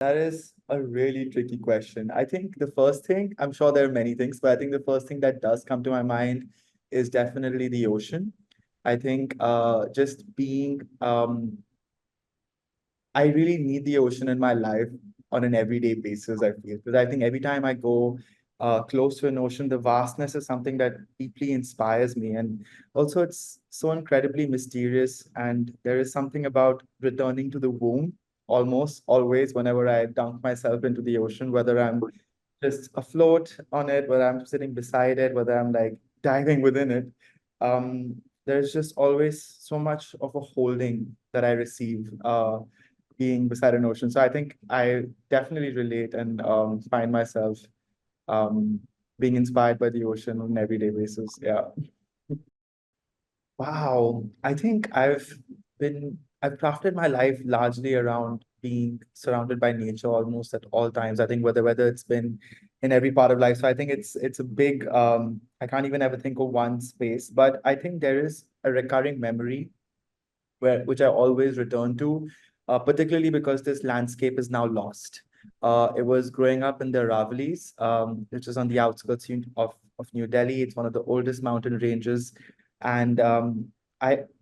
That is a really tricky question. I think the first thing, I'm sure there are many things, but I think the first thing that does come to my mind is definitely the ocean. I think just being, I really need the ocean in my life on an everyday basis, I feel. Because I think every time I go close to an ocean, the vastness is something that deeply inspires me. And also, it's so incredibly mysterious. And there is something about returning to the womb almost always whenever I dunk myself into the ocean, whether I'm just afloat on it, whether I'm sitting beside it, whether I'm like diving within it. There's just always so much of a holding that I receive being beside an ocean. So I think I definitely relate and find myself um, being inspired by the ocean on an everyday basis. Yeah. Wow. I think I've crafted my life largely around being surrounded by nature almost at all times. I think whether it's been in every part of life. So I think it's a big I can't even ever think of one space, but I think there is a recurring memory which I always return to, particularly because this landscape is now lost. It was growing up in the Aravallis, which is on the outskirts of New Delhi. It's one of the oldest mountain ranges, and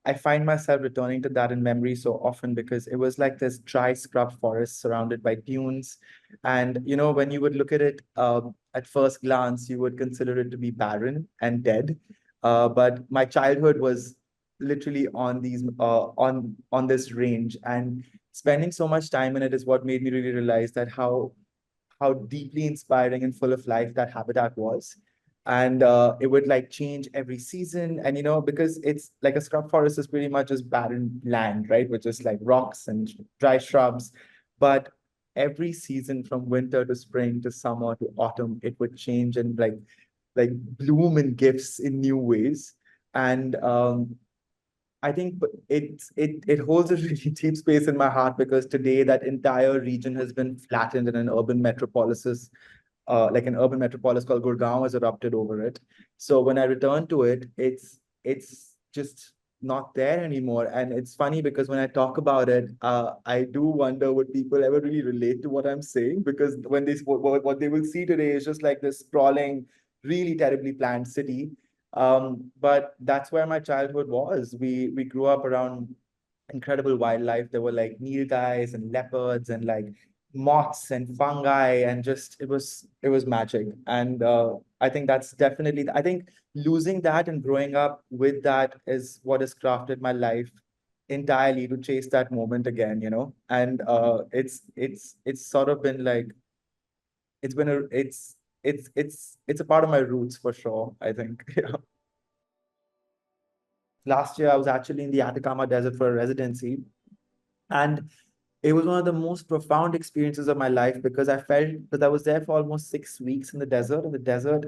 I find myself returning to that in memory so often because it was like this dry scrub forest surrounded by dunes, and when you would look at it at first glance, you would consider it to be barren and dead. But my childhood was literally on these on this range, and spending so much time in it is what made me really realize that how deeply inspiring and full of life that habitat was. And it would like change every season, and because it's like a scrub forest is pretty much just barren land, right, with just like rocks and dry shrubs. But every season from winter to spring to summer to autumn, it would change and like bloom in gifts in new ways. And I think it holds a really deep space in my heart because today that entire region has been flattened in an urban metropolis. Like an urban metropolis called Gurgaon has erupted over it. So when I return to it, it's just not there anymore. And it's funny because when I talk about it, I do wonder would people ever really relate to what I'm saying? Because when what they will see today is just like this sprawling, really terribly planned city. But that's where my childhood was. We grew up around incredible wildlife. There were like nilgais and leopards and like moths and fungi, and just it was magic. And I think that's definitely, I think losing that and growing up with that is what has crafted my life entirely to chase that moment again. And it's sort of been like it's been a it's a part of my roots for sure, I think. Yeah. Last year I was actually in the Atacama Desert for a residency, and it was one of the most profound experiences of my life because I felt because I was there for almost 6 weeks in the desert, and the desert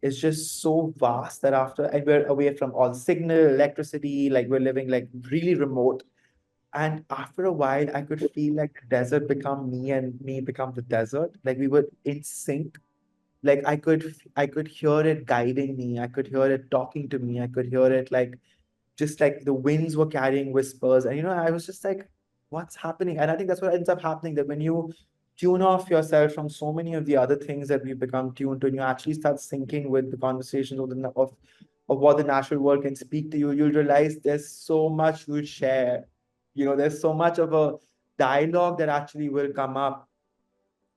is just so vast that after, and we're away from all signal, electricity, like we're living like really remote. And after a while, I could feel like the desert become me and me become the desert. Like we were in sync. Like I could hear it guiding me. I could hear it talking to me. I could hear it like just like the winds were carrying whispers. And I was just like, what's happening? And I think that's what ends up happening, that when you tune off yourself from so many of the other things that we've become tuned to, and you actually start syncing with the conversations of what the natural world can speak to you, you'll realize there's so much you'll share. There's so much of a dialogue that actually will come up,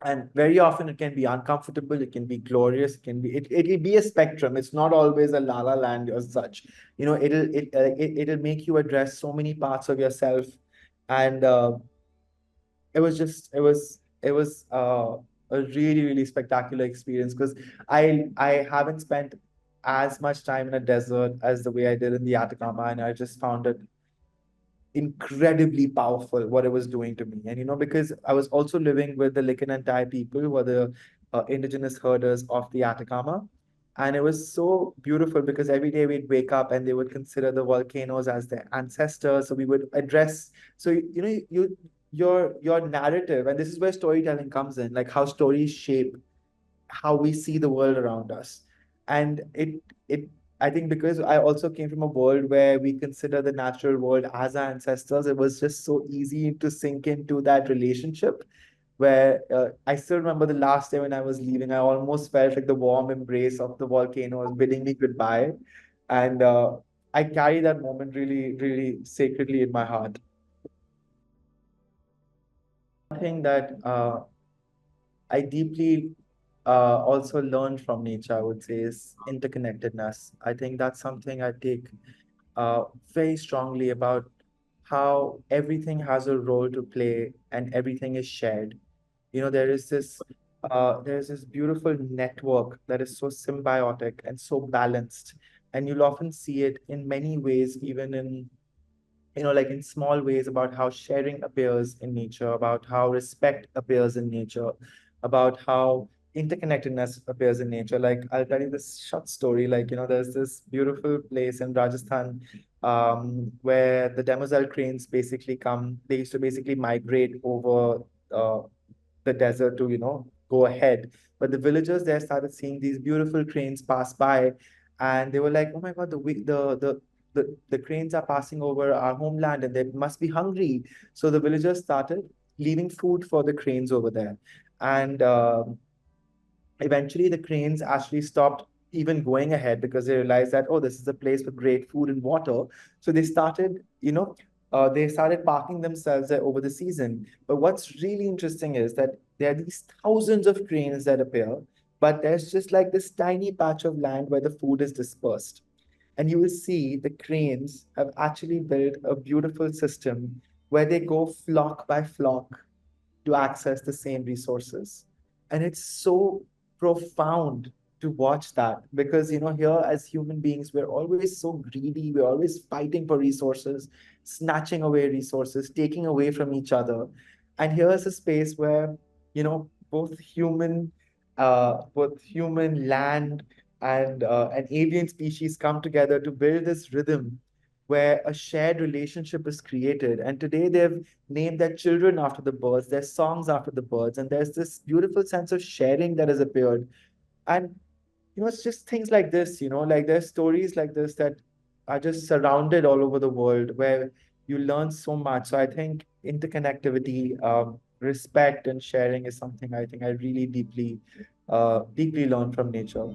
and very often it can be uncomfortable, it can be glorious, it'll be a spectrum. It's not always a la la land as such. It'll make you address so many parts of yourself. And it was a really really spectacular experience because I haven't spent as much time in a desert as the way I did in the Atacama, and I just found it incredibly powerful what it was doing to me. And because I was also living with the Likanantai people, who are the indigenous herders of the Atacama. And it was so beautiful because every day we'd wake up and they would consider the volcanoes as their ancestors. So we would address, so your narrative, and this is where storytelling comes in, like how stories shape how we see the world around us. And it I think because I also came from a world where we consider the natural world as our ancestors, it was just so easy to sink into that relationship. where I still remember the last day when I was leaving, I almost felt like the warm embrace of the volcano was bidding me goodbye. And I carry that moment really, really sacredly in my heart. One thing that I deeply also learned from nature, I would say, is interconnectedness. I think that's something I take very strongly about how everything has a role to play and everything is shared. You know, there is this beautiful network that is so symbiotic and so balanced, and you'll often see it in many ways, even in, like in small ways, about how sharing appears in nature, about how respect appears in nature, about how interconnectedness appears in nature. Like, I'll tell you this short story. Like, there's this beautiful place in Rajasthan, where the demoiselle cranes basically come. They used to basically migrate over uh, the desert to, go ahead. But the villagers there started seeing these beautiful cranes pass by, and they were like, "Oh my God, the cranes are passing over our homeland, and they must be hungry." So the villagers started leaving food for the cranes over there, and eventually the cranes actually stopped even going ahead because they realized that, oh, this is a place with great food and water. So they started parking themselves there over the season. But what's really interesting is that there are these thousands of cranes that appear, but there's just like this tiny patch of land where the food is dispersed. And you will see the cranes have actually built a beautiful system where they go flock by flock to access the same resources. And it's so profound to watch that, because here, as human beings, we're always so greedy, we're always fighting for resources, snatching away resources, taking away from each other. And here's a space where both human land and an avian species come together to build this rhythm where a shared relationship is created. And today they've named their children after the birds, their songs after the birds, and there's this beautiful sense of sharing that has appeared. And it's just things like this, like there's stories like this that are just surrounded all over the world where you learn so much. So I think interconnectivity, respect, and sharing is something I think I really deeply, deeply learned from nature.